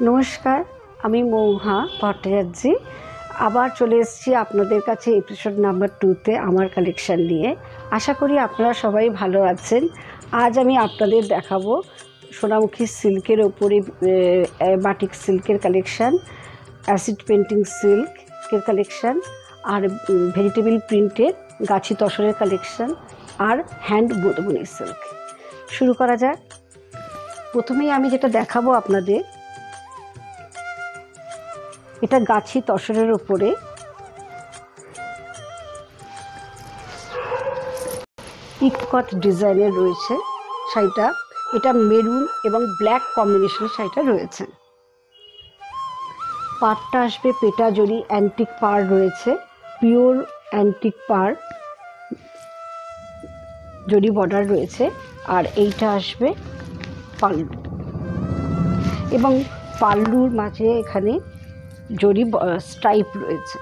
নমস্কার, আমি মৌহা ভট্টাচার্যী। আবার চলে এসেছি আপনাদের কাছে এপিসোড নাম্বার 2তে আমার কালেকশান নিয়ে। আশা করি আপনারা সবাই ভালো আছেন। আজ আমি আপনাদের দেখাবো সোনামুখী সিল্কের ওপরে বাটিক সিল্কের কালেকশান, অ্যাসিড পেন্টিং সিল্কের কালেকশান, আর ভেজিটেবল প্রিন্টের গাছি তসরের কালেকশান, আর হ্যান্ড বুননি সিল্ক। শুরু করা যাক। প্রথমেই আমি যেটা দেখাবো আপনাদের, এটা গাছি তসরের ওপরে ইকট ডিজাইনের রয়েছে শাড়িটা। এটা মেরুন এবং ব্ল্যাক কম্বিনেশনের শাড়িটা রয়েছে। পাড়টা আসবে পেটা জরি, অ্যান্টিক পাড় রয়েছে, পিওর অ্যান্টিক পাড় জরি বর্ডার রয়েছে। আর এইটা আসবে পাল্লু, এবং পাল্লুর মাঝে এখানে জরি স্ট্রাইপ রয়েছে।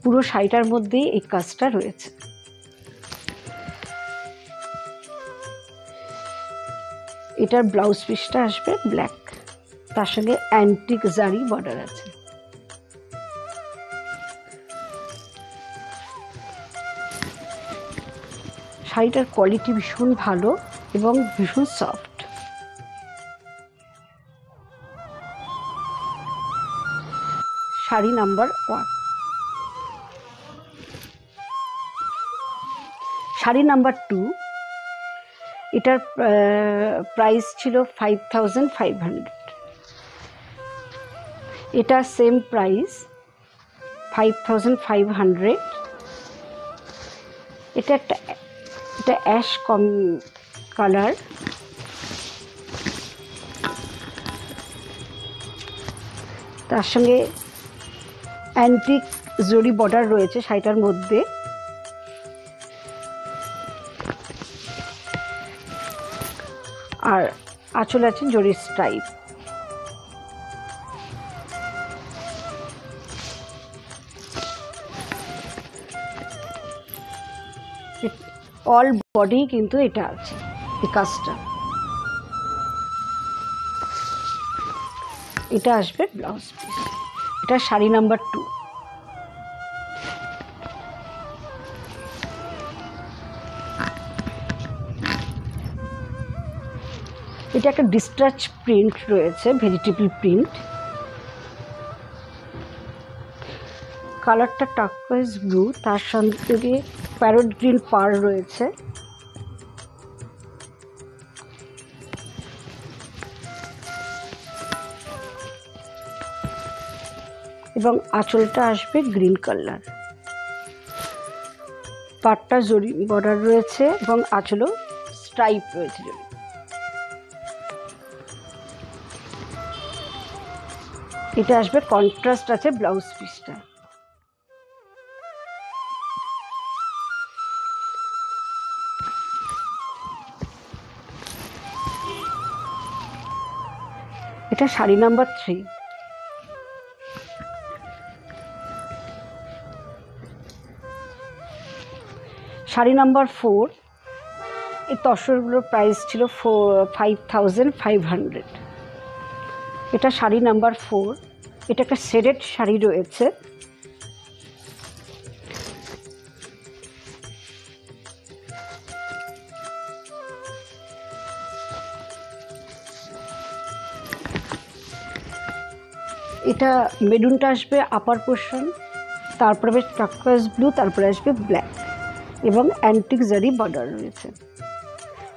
পুরো শাড়িটার মধ্যেই এই কাজটা রয়েছে। এটার ব্লাউজ পিসটা আসবে ব্ল্যাক, তার সঙ্গে অ্যান্টিক জারি বর্ডার আছে। শাড়িটার কোয়ালিটি ভীষণ ভালো এবং ভীষণ soft. Sari number 1। Sari number 2, এটার প্রাইস ছিল 5500। এটা সেম প্রাইস 5500। এটা অ্যাশ কালার, তার সঙ্গে অ্যান্টিক জরি বর্ডার রয়েছে শাড়িটার মধ্যে। আর আঁচল আছে জরি স্ট্রাইপ। অল বডি কিন্তু এটা আছে এই কাজটা। এটা আসবে ব্লাউজ পিস। এটা শাড়ি নাম্বার 2। এটা একটা ডিস্ট্যাচ প্রিন্ট রয়েছে, ভেজিটেবল প্রিন্ট। কালারটা টার্কোয়েজ ব্লু, তার সঙ্গে প্যারট গ্রিন পাড় রয়েছে। এবং আঁচলটা আসবে গ্রিন কালার। পাড়টা জরি বর্ডার রয়েছে এবং আঁচলও স্ট্রাইপ রয়েছে জরি। এটা আসবে কন্ট্রাস্ট আছে ব্লাউজ পিসটা। এটা শাড়ি নাম্বার 3। শাড়ি নাম্বার 4, এই তসরগুলোর প্রাইস ছিল 5500। এটা শাড়ি নাম্বার 4। এটা একটা সেডেড শাড়ি রয়েছে। এটা মেরুনটা আসবে আপার পোর্শন, তারপরে আসবে টার্কোয়েজ ব্লু, তারপরে আসবে ব্ল্যাক এবং অ্যান্টিক জারি বর্ডার রয়েছে।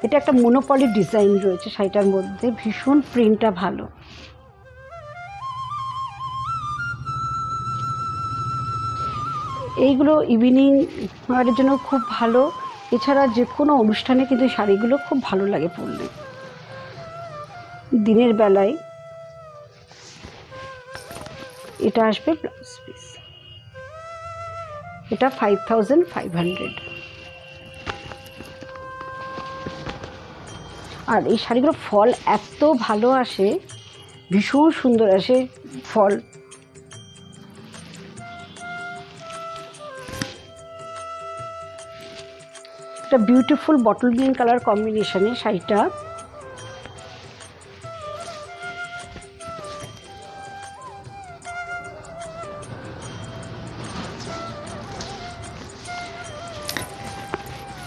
এটা একটা মোনোপলি ডিজাইন রয়েছে শাড়িটার মধ্যে, ভীষণ প্রিন্টটা ভালো। এইগুলো ইভিনিং ওয়ারের জন্য খুব ভালো। এছাড়া যে কোনো অনুষ্ঠানে কিন্তু শাড়িগুলো খুব ভালো লাগে পরলে দিনের বেলায়। এটা আসবে ব্লাউজ পিস। এটা 5500। আর এই শাড়িগুলো ফল এত ভালো আসে, ভীষণ সুন্দর আসে ফল। একটা বিউটিফুল বটল গ্রিন কালার কম্বিনেশনে শাড়িটা।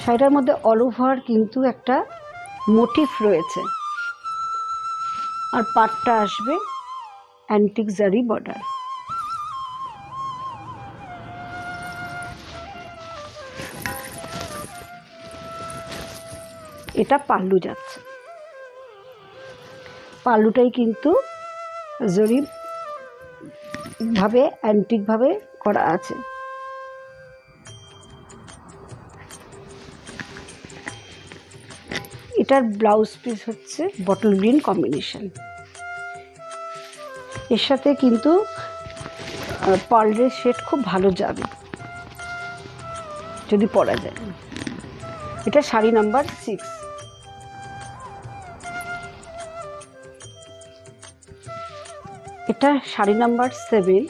শাড়িটার মধ্যে অল ওভার কিন্তু একটা মোটিফ রয়েছে, আর পাটটা আসবে অ্যান্টিক জারি বর্ডার। এটা পাল্লু যাচ্ছে, পাল্লুটাই কিন্তু জরি ভাবে অ্যান্টিক ভাবে করা আছে। এটার ব্লাউজ পিস হচ্ছে বটল গ্রিন কম্বিনেশন, এর সাথে কিন্তু পার্লের শেড খুব ভালো যাবে যদি পরা যায়। এটা শাড়ি নাম্বার 6। এটা শাড়ি নাম্বার 7,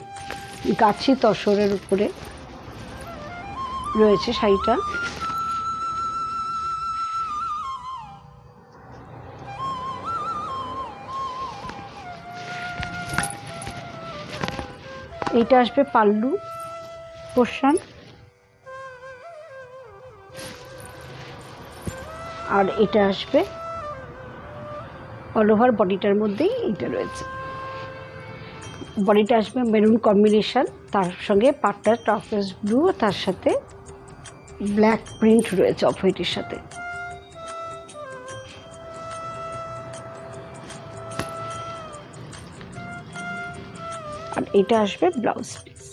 গাছি তসরের উপরে রয়েছে শাড়িটা। এইটা আসবে পাল্লু পোর্শন, আর এটা আসবে অল ওভার বডিটার মধ্যেই এইটা রয়েছে। বডিটা আসবে মেরুন কম্বিনেশন, তার সঙ্গে পাটটা টপেস ব্লু, তার সাথে ব্ল্যাক প্রিন্ট রয়েছে অফ হোয়াইটের সাথে। আর এটা আসবে ব্লাউজ পিস।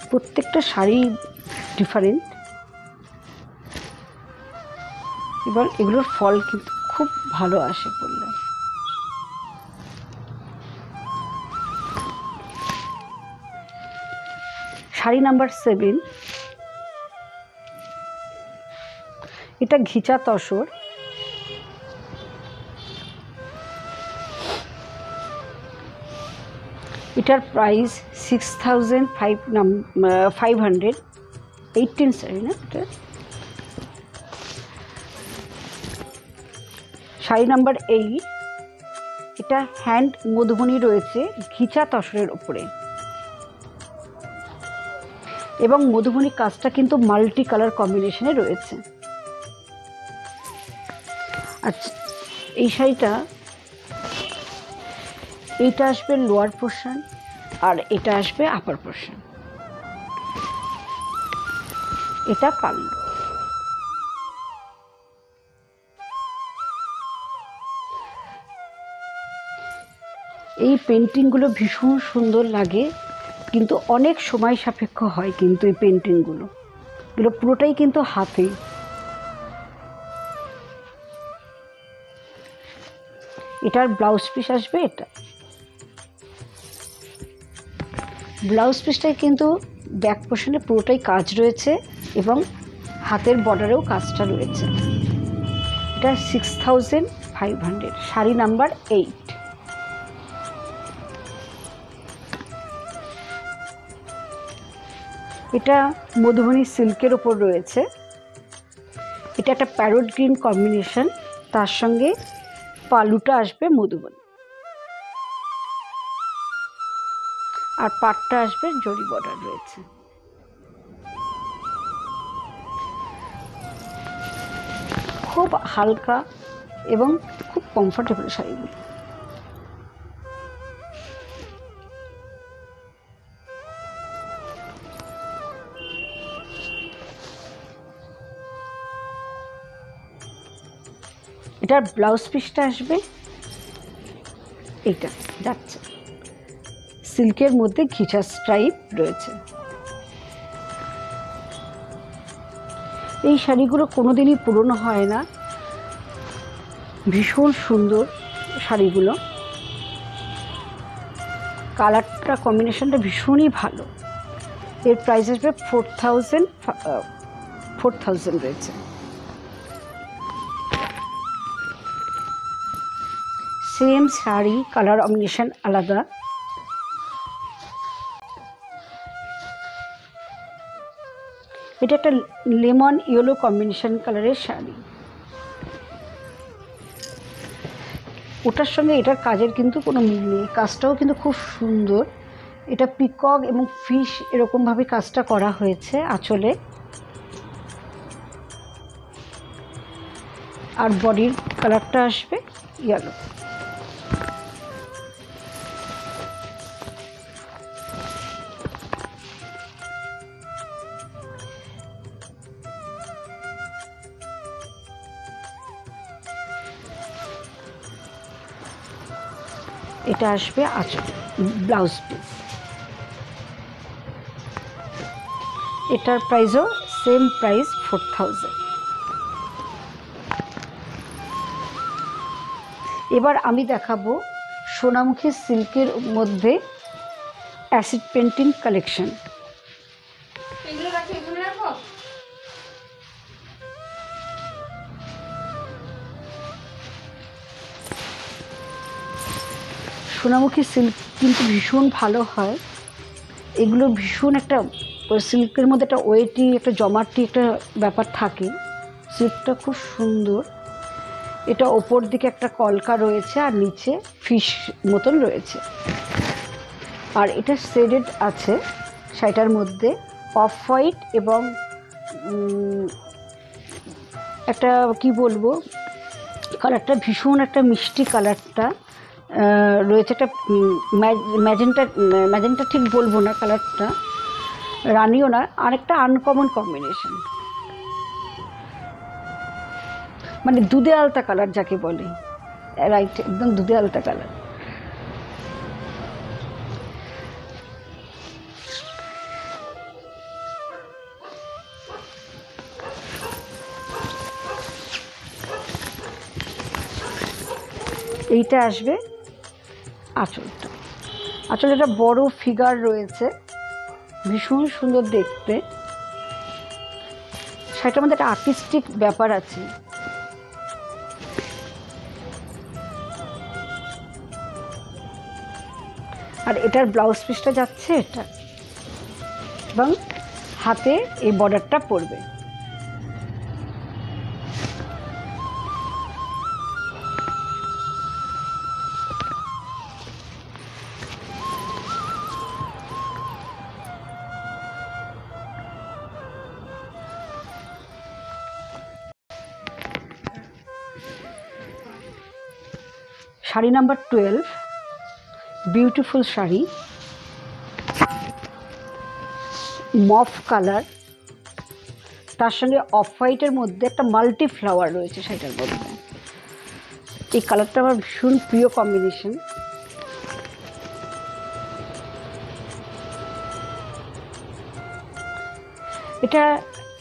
প্রত্যেকটা শাড়ি ডিফারেন্ট এবং এগুলোর ফল কিন্তু খুব ভালো আসে পড়লে। শাড়ি নাম্বার 7, এটা ঘিচা তসর, এটার প্রাইস 6500, 18 শাড়ি না এটা। শাড়ি নাম্বার 8, এটা হ্যান্ড মধুবনী রয়েছে ঘিচা তসরের উপরে, এবং মধুবনী কাজটা কিন্তু মাল্টি কালার কম্বিনেশনে রয়েছে। আচ্ছা, এই শাড়িটা এইটা আসবে লোয়ার পোর্শন, আর এটা আসবে আপার পোর্শন। এটা পাল্লু। এই পেন্টিংগুলো ভীষণ সুন্দর লাগে, কিন্তু অনেক সময় সাপেক্ষ হয় কিন্তু এই পেন্টিংগুলো, এগুলো পুরোটাই কিন্তু হাতে। এটার ব্লাউজ পিস আসবে এটা। ব্লাউজ পিসটাই কিন্তু ব্যাক পোর্শনে পুরোটাই কাজ রয়েছে এবং হাতের বর্ডারেও কাজটা রয়েছে। এটা 6500, শাড়ি নাম্বার 8। এটা মধুবনী সিল্কের ওপর রয়েছে, এটা একটা প্যারট গ্রিন কম্বিনেশন, তার সঙ্গে পালুটা আসবে মধুবনী, আর পাটটা আসবে জরি বর্ডার রয়েছে। খুব হালকা এবং খুব কমফোর্টেবল শাড়িগুলো। এটার ব্লাউজ পিসটা আসবে এইটা যাচ্ছে, সিল্কের মধ্যে ঘিচা স্ট্রাইপ রয়েছে। এই শাড়িগুলো কোনোদিনই পুরনো হয় না, ভীষণ সুন্দর শাড়িগুলো, কালারটা কম্বিনেশনটা ভীষণই ভালো। এর প্রাইস আসবে 4000 রয়েছে। সেম শাড়ি, কালার কম্বিনেশন আলাদা। এটা একটা লেমন ইয়েলো কম্বিনেশন কালারের শাড়ি। ওটার সঙ্গে এটার কাজের কিন্তু কোনো মিল নেই, কাজটাও কিন্তু খুব সুন্দর। এটা পিকক এবং ফিশ এরকমভাবে কাজটা করা হয়েছে আঁচলে। আর বডির কালারটা আসবে ইয়েলো। এটা আসবে আঁচল, ব্লাউজ পিস। এটার প্রাইসও সেম প্রাইস 4000। এবার আমি দেখাবো সোনামুখী সিল্কের মধ্যে acid painting collection. Sonamukhi silk কিন্তু ভীষণ ভালো হয়। এগুলো ভীষণ একটা সিল্কের মধ্যে একটা ওয়েটি, একটা জমাটি একটা ব্যাপার থাকে। সিল্কটা খুব সুন্দর। এটা ওপর দিকে একটা কলকা রয়েছে আর নিচে ফিশ মতন রয়েছে। আর এটা শেডেড আছে শাড়িটার মধ্যে, অফ হোয়াইট এবং একটা কি বলবো, কালারটা ভীষণ একটা মিষ্টি কালারটা রয়েছে। একটা ম্যাজেন্টা ঠিক বলবো না, কালারটা রানিও না, আর একটা আনকমন কম্বিনেশন, মানে দুধে আলতা কালার যাকে বলে, রাইট, একদম দুধে আলতা কালার। এইটা আসবে আঁচলটা। আঁচলে একটা বড় ফিগার রয়েছে, ভীষণ সুন্দর দেখতে। শাড়িটার মধ্যে একটা আর্টিস্টিক ব্যাপার আছে। আর এটার ব্লাউজ পিসটা যাচ্ছে এটা, এবং হাতে এই বর্ডারটা পড়বে। Sari number 12, beautiful sari, মফ colour, তার সঙ্গে অফ হোয়াইটের মধ্যে একটা মাল্টি ফ্লাওয়ার রয়েছে শাড়িটার মধ্যে। এই কালারটা আমার ভীষণ প্রিয় কম্বিনেশন। এটা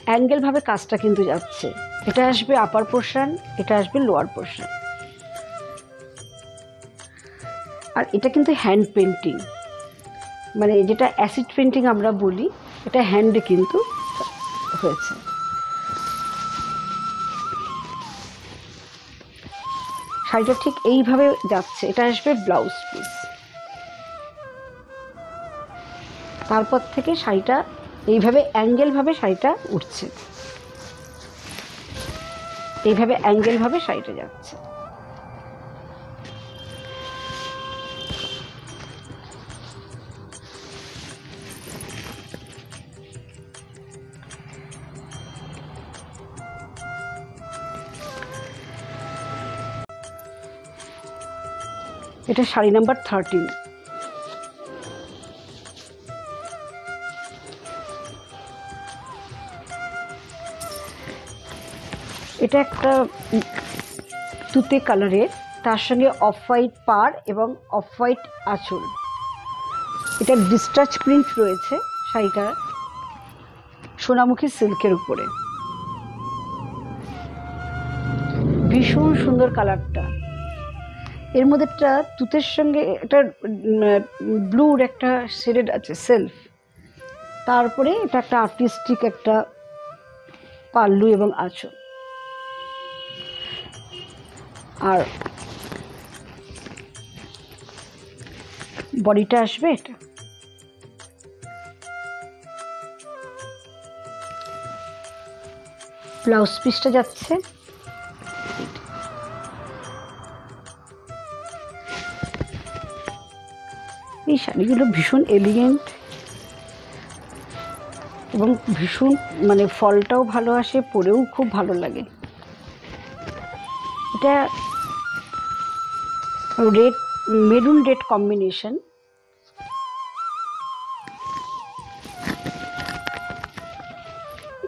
অ্যাঙ্গেলভাবে কাজটা কিন্তু যাচ্ছে। এটা আসবে আপার পোর্শন, এটা আসবে লোয়ার পোর্শন। আর এটা কিন্তু হ্যান্ড পেন্টিং, মানে যেটা অ্যাসিড পেন্টিং আমরা বলি, এটা হ্যান্ডে কিন্তু হয়েছে। শাড়িটা ঠিক এইভাবে যাচ্ছে। এটা আসবে ব্লাউজ পিস। তারপর থেকে শাড়িটা এইভাবে অ্যাঙ্গেলভাবে শাড়িটা উঠছে, এইভাবে অ্যাঙ্গেলভাবে শাড়িটা যাচ্ছে। এটা শাড়ি নাম্বার 13। এটা একটা তুতে কালারের, তার সঙ্গে অফ হোয়াইট পাড় এবং অফ হোয়াইট আঁচল। এটা ডিস্টাচ প্রিন্ট রয়েছে শাড়িটা সোনামুখী সিল্কের উপরে। ভীষণ সুন্দর কালারটা। এর মধ্যে একটা তুতের সঙ্গে একটা ব্লুর একটা শেডেড আছে সেলফ, তারপরে এটা একটা আর্টিস্টিক একটা পাল্লু এবং আঁচল। আর বডিটা আসবে এটা। ব্লাউজ পিসটা যাচ্ছে এই শাড়িগুলো ভীষণ এলিগেন্ট এবং ভীষণ মানে ফলটাও ভালো আসে, পরেও খুব ভালো লাগে। এটা রেড, মেরুন রেড কম্বিনেশন।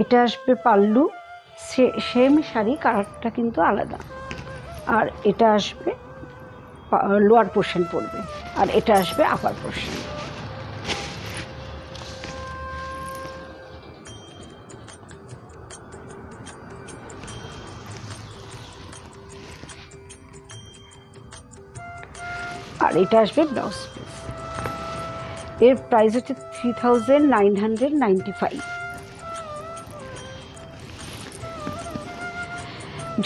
এটা আসবে পাল্লু, সেম শাড়ি, কালারটা কিন্তু আলাদা। আর এটা আসবে লোয়ার পোর্শন পড়বে, আর এটা আসবে আপার পোর্শন। আর এটা আসবে ব্লাউজ পিস। এর প্রাইস হচ্ছে 3995।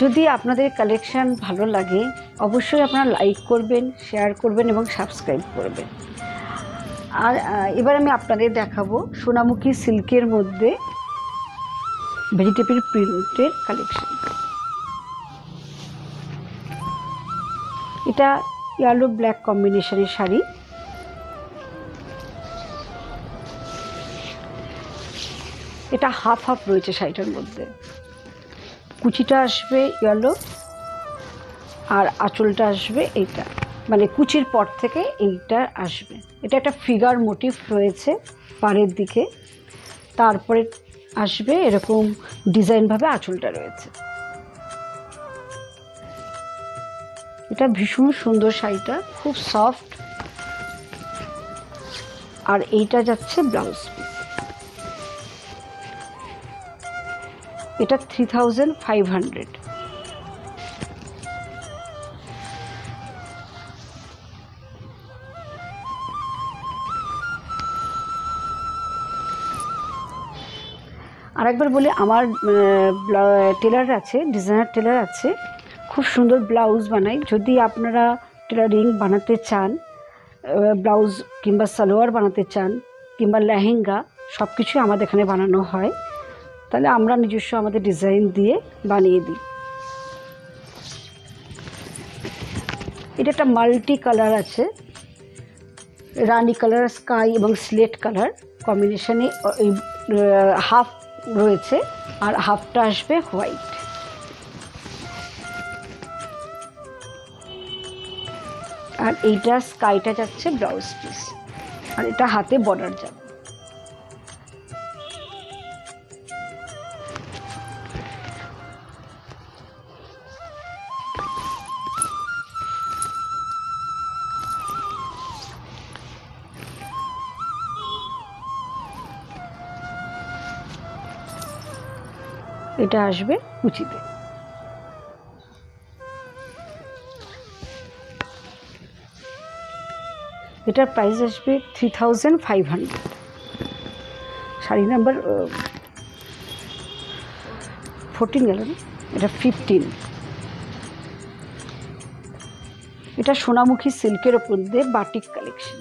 যদি আপনাদের কালেকশান ভালো লাগে অবশ্যই আপনারা লাইক করবেন, শেয়ার করবেন এবং সাবস্ক্রাইব করবেন। আর এবার আমি আপনাদের দেখাবো সোনামুখী সিল্কের মধ্যে ভেজিটেবল প্রিন্টের কালেকশান। এটা ইয়েলো ব্ল্যাক কম্বিনেশনের শাড়ি। এটা হাফ হাফ রয়েছে শাড়িটার মধ্যে। কুচিটা আসবে ইয়েলো আর আঁচলটা আসবে এইটা, মানে কুচির পর থেকে এইটা আসবে। এটা একটা ফিগার মোটিভ রয়েছে পাড়ের দিকে, তারপরে আসবে এরকম ডিজাইনভাবে আঁচলটা রয়েছে। এটা ভীষণ সুন্দর শাড়িটা, খুব সফট। আর এইটা যাচ্ছে ব্লাউজ পিস। এটা 3500। আরেকবার বলি, আমার টেলার আছে, ডিজাইনার টেলার আছে, খুব সুন্দর ব্লাউজ বানাই। যদি আপনারা টেলারিং বানাতে চান, ব্লাউজ কিংবা সালোয়ার বানাতে চান কিংবা লেহেঙ্গা, সব কিছুই আমাদের এখানে বানানো হয়। তাহলে আমরা নিজস্ব আমাদের ডিজাইন দিয়ে বানিয়ে দিই। এটা একটা মাল্টি কালার আছে, রানি কালার, স্কাই এবং স্লেট কালার কম্বিনেশনে এই হাফ রয়েছে, আর হাফটা আসবে হোয়াইট। আর এইটা স্কাইটা যাচ্ছে ব্লাউজ পিস, আর এটা হাতে বর্ডার যাবে। এটা আসবে কুচিতে। এটার প্রাইস আসবে 3500। শাড়ি নাম্বার 14 গেল না, এটা 15। এটা সোনামুখী সিল্কের ওপর দিয়ে বাটিক কালেকশন।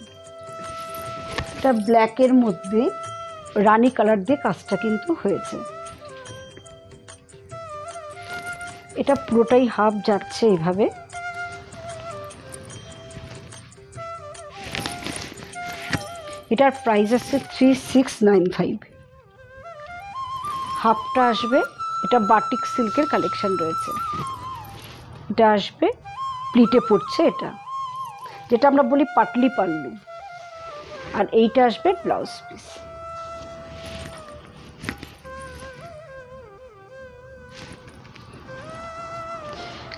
এটা ব্ল্যাকের মধ্যে রানি কালার দিয়ে কাজটা কিন্তু হয়েছে। এটা পুরোটাই হাফ যাচ্ছে এইভাবে। এটার প্রাইস আছে 3695। হাফটা আসবে, এটা বাটিক সিল্কের কালেকশন রয়েছে। এটা আসবে প্লিটে পড়ছে, এটা যেটা আমরা বলি পাটলি পাল্লু। আর এইটা আসবে ব্লাউজ পিস।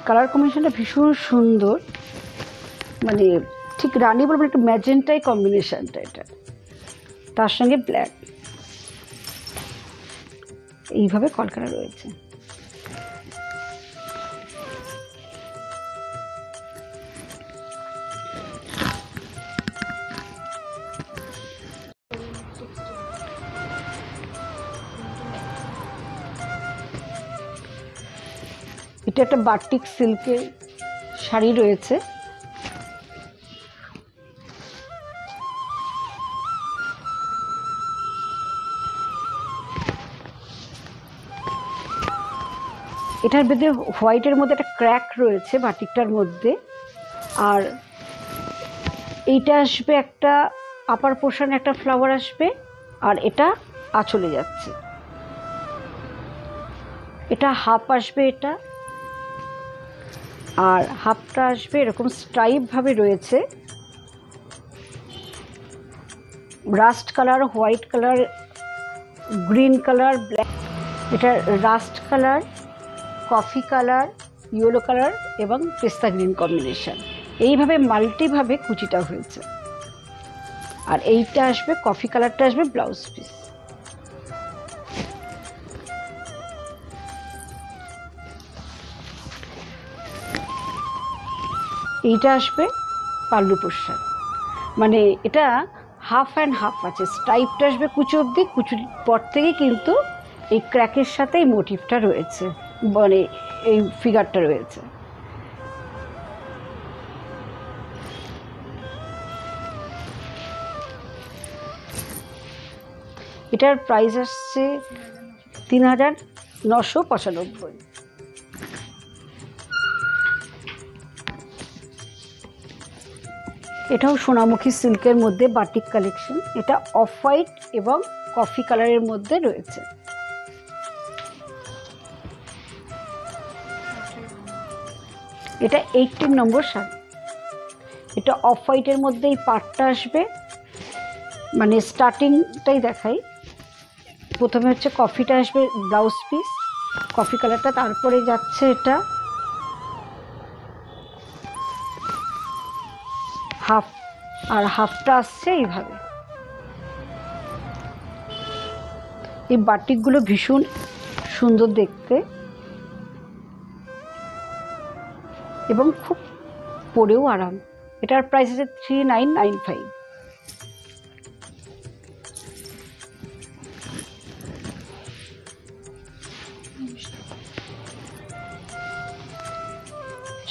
কালার কম্বিনেশনটা ভীষণ সুন্দর, মানে ঠিক রানি বলবো, একটু ম্যাজেন্টাই কম্বিনেশনটা এটা, তার সঙ্গে ব্ল্যাক এইভাবে কলকাতা রয়েছে। এটা একটা বাটিক সিল্কের শাড়ি রয়েছে। এটার মধ্যে হোয়াইটের মধ্যে একটা ক্র্যাক রয়েছে বাটিকটার মধ্যে। আর এইটা আসবে একটা আপার পোর্শনে একটা ফ্লাওয়ার আসবে, আর এটা আঁচলে যাচ্ছে। এটা হাফ আসবে এটা, আর হাফটা আসবে এরকম স্ট্রাইপ ভাবে রয়েছে, rust colour, white colour, green colour, black. এটা rust colour, coffee colour, yellow colour এবং পেস্তা গ্রিন কম্বিনেশন, এইভাবে মাল্টিভাবে কুচিটা হয়েছে। আর এইটা আসবে কফি কালারটা আসবে ব্লাউজ পিস। এইটা আসবে পাল্লু পোর্শন, মানে এটা হাফ অ্যান্ড হাফ আছে। স্ট্রাইপটা আসবে কুচি অবধি, কুচির পর থেকে কিন্তু এই ক্র্যাকের সাথে এই মোটিভটা রয়েছে, মানে এই ফিগারটা রয়েছে। এটার প্রাইস আসছে ৩,৯৯৫। এটাও সোনামুখী সিল্কের মধ্যে বাটিক কালেকশন। এটা অফ হোয়াইট এবং কফি কালারের মধ্যে রয়েছে। এটা 18 নম্বর শাড়ি। এটা অফ হোয়াইটের মধ্যে এই পার্টটা আসবে, মানে স্টার্টিংটাই দেখাই। প্রথমে হচ্ছে কফিটা আসবে ব্লাউজ পিস, কফি কালারটা, তারপরে যাচ্ছে এটা হাফ, আর হাফটা আসছে এইভাবে। এই বাটিকগুলো ভীষণ সুন্দর দেখতে এবং খুব পরেও আরাম। এটার প্রাইস আছে 3995।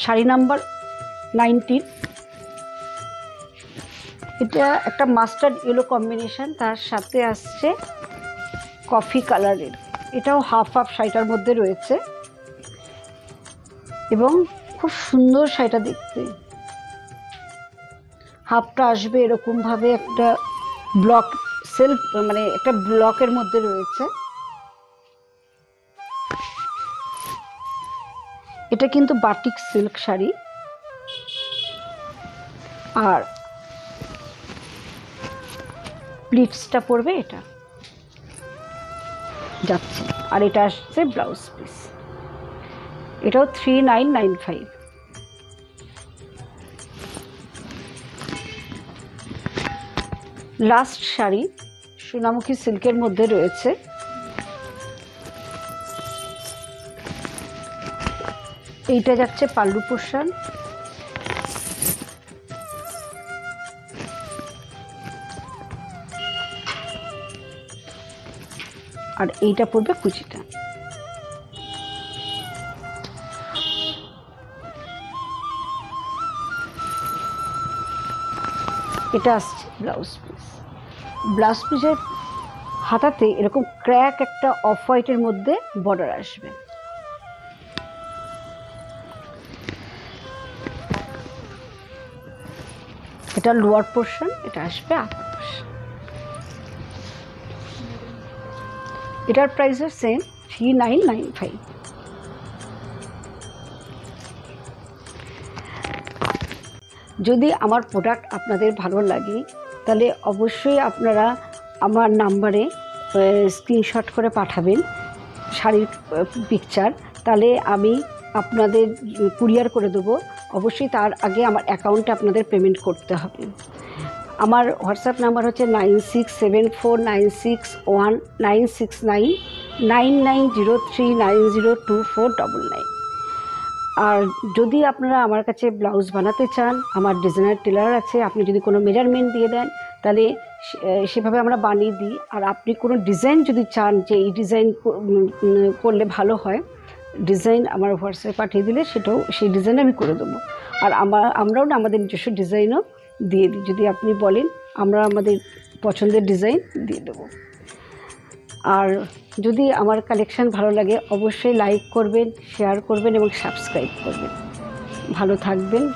শাড়ি নাম্বার 19। এটা একটা মাস্টার্ড ইয়েলো কম্বিনেশন, তার সাথে আসছে কফি কালারের। এটাও হাফ হাফ শাড়িটার মধ্যে রয়েছে এবং খুব সুন্দর শাড়িটা দেখতে। হাফটা আসবে এরকমভাবে একটা ব্লক সেলফ, মানে একটা ব্লকের মধ্যে রয়েছে। এটা কিন্তু বাটিক সিল্ক শাড়ি, আর প্লিটসটা পড়বে এটা যাচ্ছে, আর এটা আসছে ব্লাউজ পিস। এটাও 3995। লাস্ট শাড়ি সোনামুখী সিল্কের মধ্যে রয়েছে। এইটা যাচ্ছে পাল্লু পোর্শন, আর এইটা পড়বে কুচিটা। এটা আসছে ব্লাউজ পিস। ব্লাউজ পিসের হাতাতে এরকম ক্র্যাক একটা অফ হোয়াইটের মধ্যে বর্ডার আসবে। এটা লোয়ার পোর্শন, এটা আসবে আপার পোর্শন। এটার প্রাইস সেম 3995। যদি আমার প্রোডাক্ট আপনাদের ভালো লাগে তাহলে অবশ্যই আপনারা আমার নাম্বারে স্ক্রিনশট করে পাঠাবেন শাড়ির পিকচার, তাহলে আমি আপনাদের কুরিয়ার করে দেবো। অবশ্যই তার আগে আমার অ্যাকাউন্টে আপনাদের পেমেন্ট করতে হবে। আমার হোয়াটসঅ্যাপ নাম্বার হচ্ছে 9674961969 9903902499। আর যদি আপনারা আমার কাছে ব্লাউজ বানাতে চান, আমার ডিজাইনার টেলার আছে, আপনি যদি কোনো মেজারমেন্ট দিয়ে দেন তাহলে সেভাবে আমরা বানিয়ে দিই। আর আপনি কোনো ডিজাইন যদি চান যে এই ডিজাইন করলে ভালো হয়, ডিজাইন আমার হোয়াটসঅ্যাপে পাঠিয়ে দিলে সেটাও সেই ডিজাইন আমি করে দেবো। আর আমরাও না আমাদের নিজস্ব ডিজাইনও দিয়ে দিই, যদি আপনি বলেন আমরা আমাদের পছন্দের ডিজাইন দিয়ে দেবো। আর যদি আমার কালেকশান ভালো লাগে অবশ্যই লাইক করবেন, শেয়ার করবেন এবং সাবস্ক্রাইব করবেন। ভালো থাকবেন।